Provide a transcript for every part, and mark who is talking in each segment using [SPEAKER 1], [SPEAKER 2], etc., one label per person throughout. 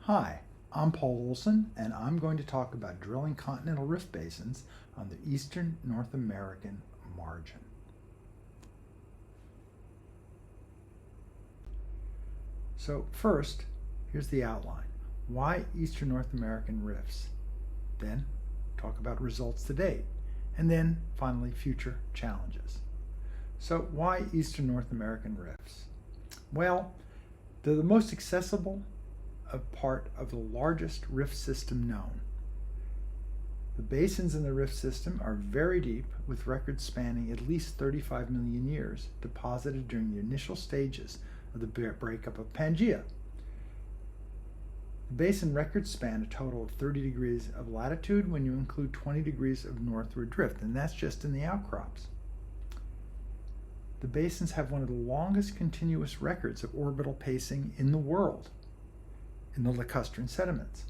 [SPEAKER 1] Hi, I'm Paul Olsen, and I'm going to talk about drilling continental rift basins on the eastern North American margin. So first, here's the outline. Why eastern North American rifts? Then talk about results to date, and then finally future challenges. So why eastern North American rifts? Well, they're the most accessible part of the largest rift system known. The basins in the rift system are very deep, with records spanning at least 35 million years, deposited during the initial stages of the breakup of Pangaea. The basin records span a total of 30 degrees of latitude when you include 20 degrees of northward drift, and that's just in the outcrops. The basins have one of the longest continuous records of orbital pacing in the world in the lacustrine sediments.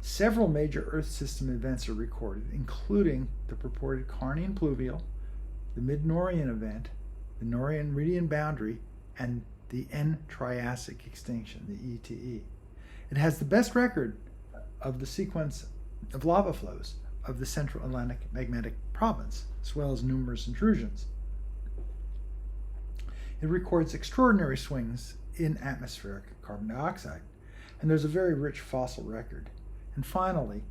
[SPEAKER 1] Several major Earth system events are recorded, including the purported Carnian pluvial, the Mid-Norean event, the Norean-Redian boundary, and the N-Triassic extinction, the ETE. It has the best record of the sequence of lava flows of the Central Atlantic Magmatic Province, as well as numerous intrusions. It records extraordinary swings in atmospheric carbon dioxide, and there's a very rich fossil record. And finally,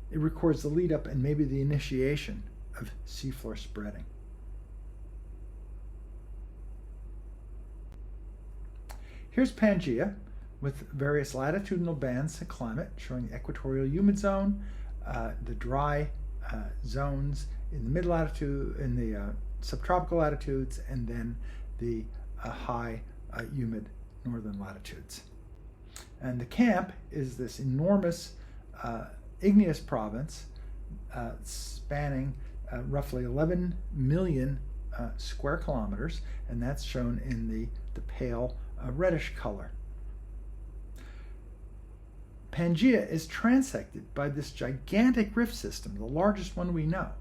[SPEAKER 1] it records the lead up and maybe the initiation of seafloor spreading. Here's Pangaea with various latitudinal bands of climate showing the equatorial humid zone, the dry zones in the mid-latitude, in the subtropical latitudes, and then the high humid northern latitudes. And the camp is this enormous igneous province spanning roughly 11 million square kilometers, and that's shown in the pale reddish color. Pangaea is transected by this gigantic rift system, the largest one we know,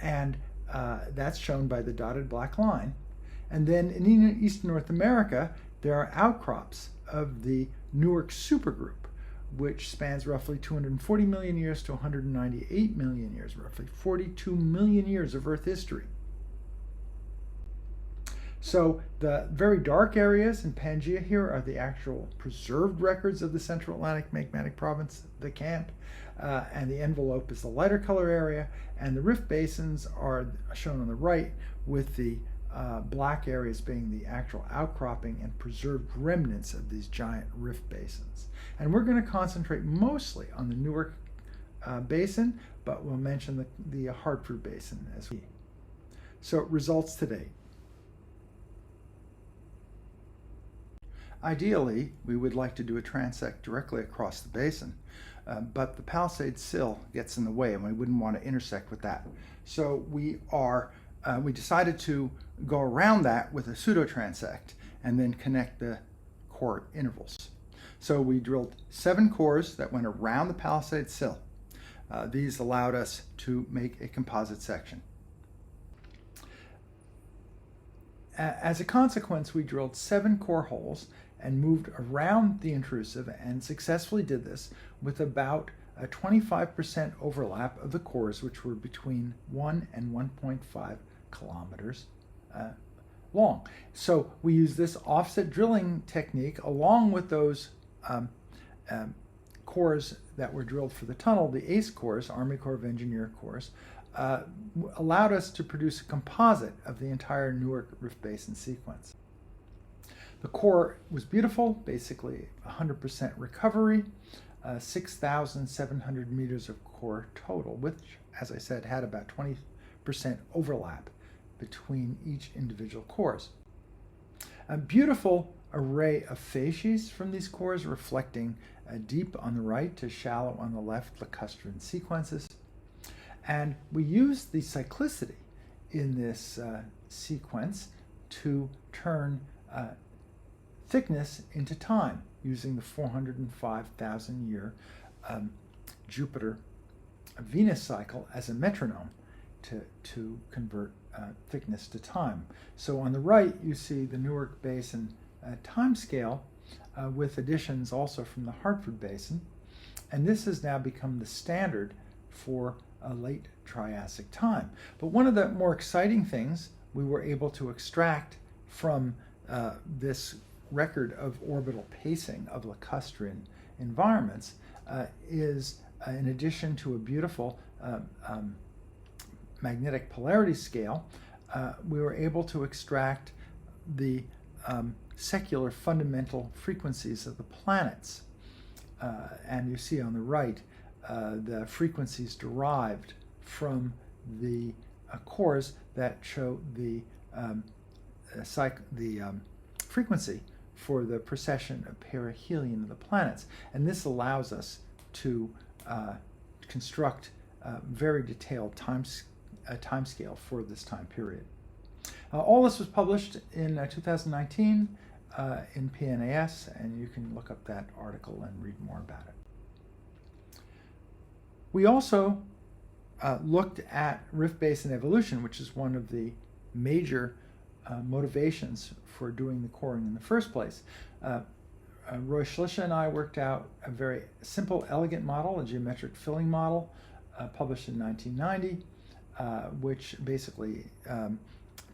[SPEAKER 1] and that's shown by the dotted black line. And then in eastern North America, there are outcrops of the Newark supergroup, which spans roughly 240 million years to 198 million years, roughly 42 million years of Earth history. So the very dark areas in Pangaea here are the actual preserved records of the Central Atlantic Magmatic Province, the camp, and the envelope is the lighter color area, and the rift basins are shown on the right, with the black areas being the actual outcropping and preserved remnants of these giant rift basins. And we're going to concentrate mostly on the Newark basin, but we'll mention the Hartford basin as well. So results to date. Ideally, we would like to do a transect directly across the basin, but the palisade sill gets in the way and we wouldn't want to intersect with that. So we decided to go around that with a pseudo-transect and then connect the core intervals. So we drilled 7 cores that went around the palisade sill. These allowed us to make a composite section. As a consequence, we drilled 7 core holes and moved around the intrusive, and successfully did this with about a 25% overlap of the cores, which were between 1 and 1.5 kilometers long. So we use this offset drilling technique along with those cores that were drilled for the tunnel, the ACE cores, Army Corps of Engineer cores, allowed us to produce a composite of the entire Newark Rift Basin sequence. The core was beautiful, basically 100% recovery, 6,700 meters of core total, which, as I said, had about 20% overlap between each individual cores. A beautiful array of facies from these cores, reflecting deep on the right to shallow on the left lacustrine sequences. And we used the cyclicity in this sequence to turn thickness into time, using the 405,000 year Jupiter-Venus cycle as a metronome to convert thickness to time. So on the right, you see the Newark Basin time scale with additions also from the Hartford Basin. And this has now become the standard for a late Triassic time. But one of the more exciting things we were able to extract from this record of orbital pacing of lacustrine environments is, in addition to a beautiful magnetic polarity scale, we were able to extract the secular fundamental frequencies of the planets. And you see on the right the frequencies derived from the cores that show the frequency for the precession of perihelion of the planets. And this allows us to construct a very detailed time scale for this time period. All this was published in 2019 in PNAS, and you can look up that article and read more about it. We also looked at rift basin evolution, which is one of the major motivations for doing the coring in the first place. Roy Schlische and I worked out a very simple, elegant model, a geometric filling model, published in 1990, which basically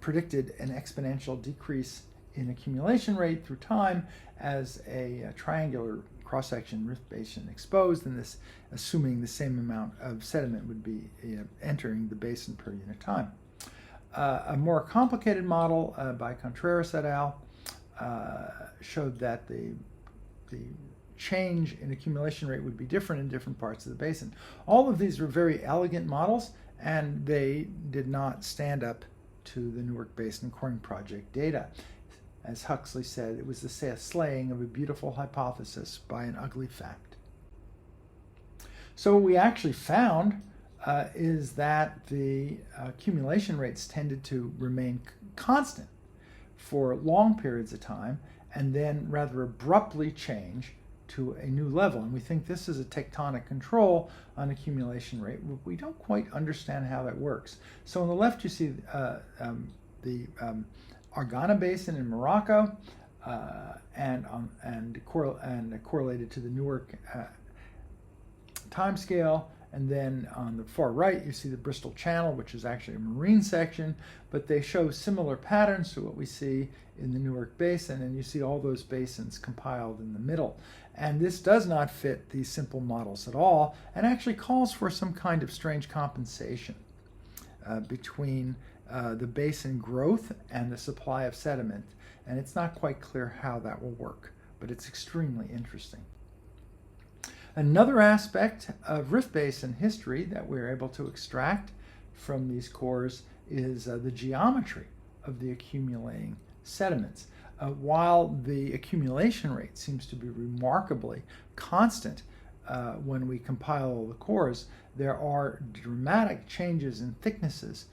[SPEAKER 1] predicted an exponential decrease in accumulation rate through time as a triangular cross-section rift basin exposed, and this assuming the same amount of sediment would be entering the basin per unit time. A more complicated model by Contreras et al. Showed that the change in accumulation rate would be different in different parts of the basin. All of these were very elegant models, and they did not stand up to the Newark Basin Coring Project data. As Huxley said, it was the slaying of a beautiful hypothesis by an ugly fact. So what we actually found is that the accumulation rates tended to remain constant for long periods of time and then rather abruptly change to a new level. And we think this is a tectonic control on accumulation rate. We don't quite understand how that works. So on the left you see the Argana Basin in Morocco and correlated to the Newark timescale. And then on the far right, you see the Bristol Channel, which is actually a marine section, but they show similar patterns to what we see in the Newark Basin, and you see all those basins compiled in the middle. And this does not fit these simple models at all, and actually calls for some kind of strange compensation between the basin growth and the supply of sediment, and it's not quite clear how that will work, but it's extremely interesting. Another aspect of rift basin history that we're able to extract from these cores is the geometry of the accumulating sediments. While the accumulation rate seems to be remarkably constant when we compile all the cores, there are dramatic changes in thicknesses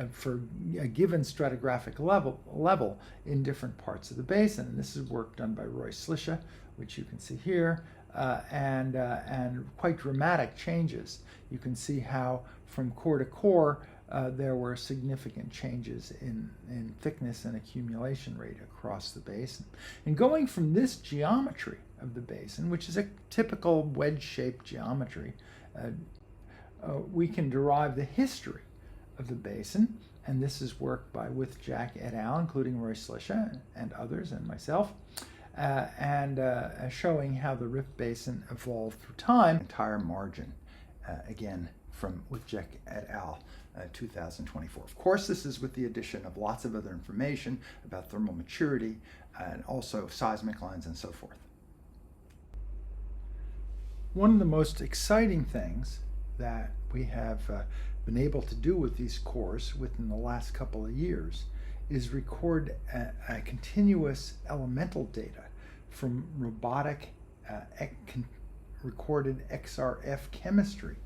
[SPEAKER 1] for a given stratigraphic level in different parts of the basin. And this is work done by Roy Schlische, which you can see here. And quite dramatic changes. You can see how from core to core there were significant changes in thickness and accumulation rate across the basin. And going from this geometry of the basin, which is a typical wedge-shaped geometry, we can derive the history of the basin. And this is work by Jack et al., including Roy Schlische and others and myself. Showing how the rift basin evolved through time. Entire margin, again, from Jack et al., 2024. Of course, this is with the addition of lots of other information about thermal maturity and also seismic lines and so forth. One of the most exciting things that we have been able to do with these cores within the last couple of years is record a continuous elemental data from robotic recorded XRF chemistry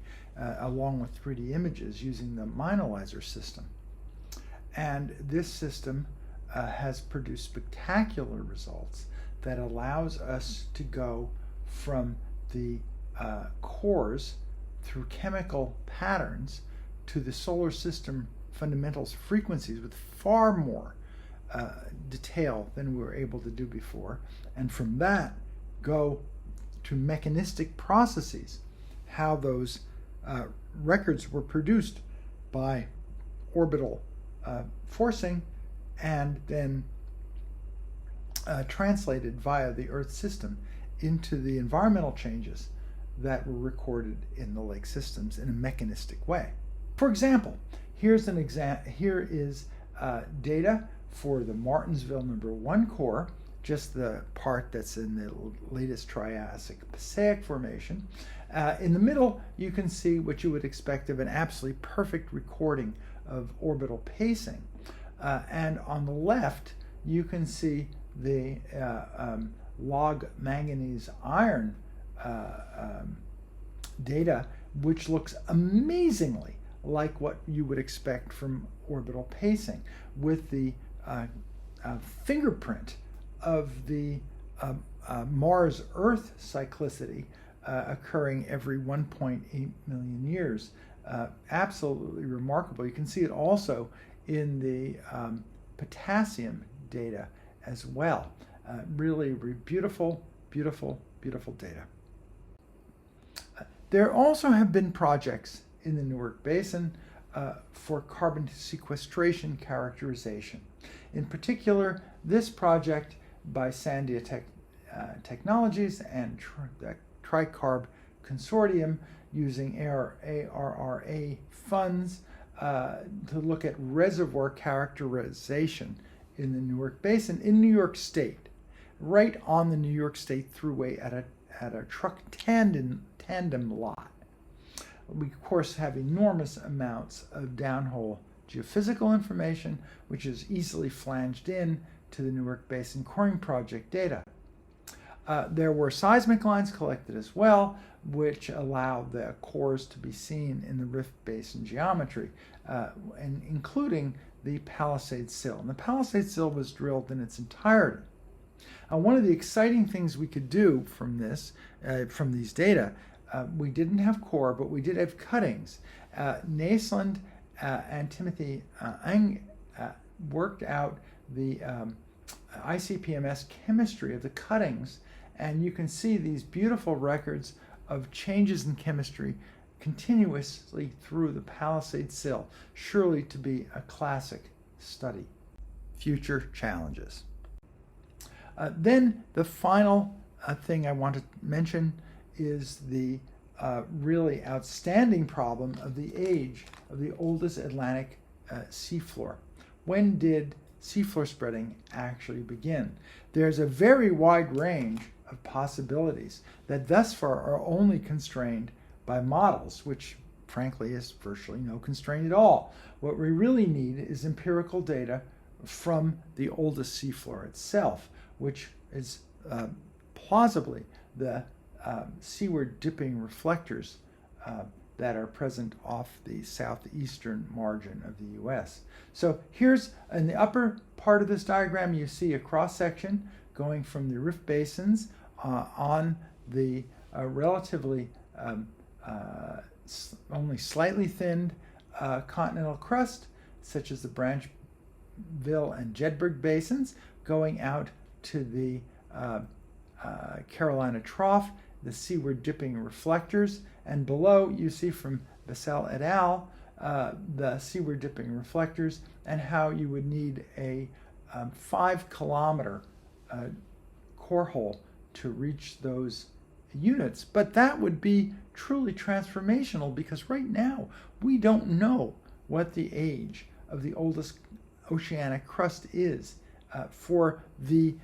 [SPEAKER 1] along with 3D images using the Minolyzer system. And this system has produced spectacular results that allows us to go from the cores through chemical patterns to the solar system fundamentals frequencies with far more detail than we were able to do before, and from that go to mechanistic processes, how those records were produced by orbital forcing and then translated via the Earth system into the environmental changes that were recorded in the lake systems in a mechanistic way. For example, here is data for the Martinsville #1 core, just the part that's in the latest Triassic Passaic Formation. In the middle, you can see what you would expect of an absolutely perfect recording of orbital pacing. And on the left, you can see the log manganese iron data, which looks amazingly like what you would expect from orbital pacing, with the fingerprint of the Mars-Earth cyclicity occurring every 1.8 million years. Absolutely remarkable. You can see it also in the potassium data as well. Really beautiful, beautiful, beautiful data. There also have been projects in the Newark Basin for carbon sequestration characterization. In particular, this project by Sandia Technologies and the Tricarb Consortium using ARRA funds to look at reservoir characterization in the Newark Basin in New York State, right on the New York State Thruway at a truck tandem lot. We, of course, have enormous amounts of downhole geophysical information, which is easily flanged in to the Newark Basin Coring Project data. There were seismic lines collected as well, which allowed the cores to be seen in the rift basin geometry, and including the Palisade Sill. And the Palisade Sill was drilled in its entirety. One of the exciting things we could do from these data, we didn't have core, but we did have cuttings. Naisland and Timothy Ang worked out the ICP-MS chemistry of the cuttings, and you can see these beautiful records of changes in chemistry continuously through the Palisade Sill, surely to be a classic study. Future challenges. Then the final thing I want to mention is the really outstanding problem of the age of the oldest Atlantic seafloor. When did seafloor spreading actually begin? There's a very wide range of possibilities that thus far are only constrained by models, which frankly is virtually no constraint at all. What we really need is empirical data from the oldest seafloor itself, which is plausibly the seaward dipping reflectors that are present off the southeastern margin of the U.S. So here's in the upper part of this diagram, you see a cross-section going from the rift basins on the relatively only slightly thinned continental crust, such as the Branchville and Jedburgh basins, going out to the Carolina Trough, the seaward dipping reflectors, and below you see from Bessel et al. The seaward dipping reflectors, and how you would need a 5-kilometer core hole to reach those units. But that would be truly transformational, because right now we don't know what the age of the oldest oceanic crust is for the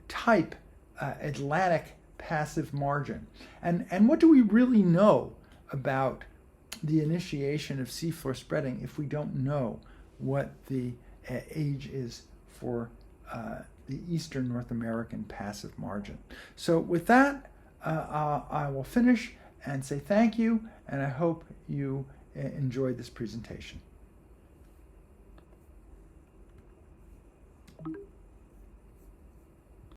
[SPEAKER 1] type Atlantic passive margin. And what do we really know about the initiation of seafloor spreading if we don't know what the age is for the eastern North American passive margin? So with that, I will finish and say thank you, and I hope you enjoyed this presentation.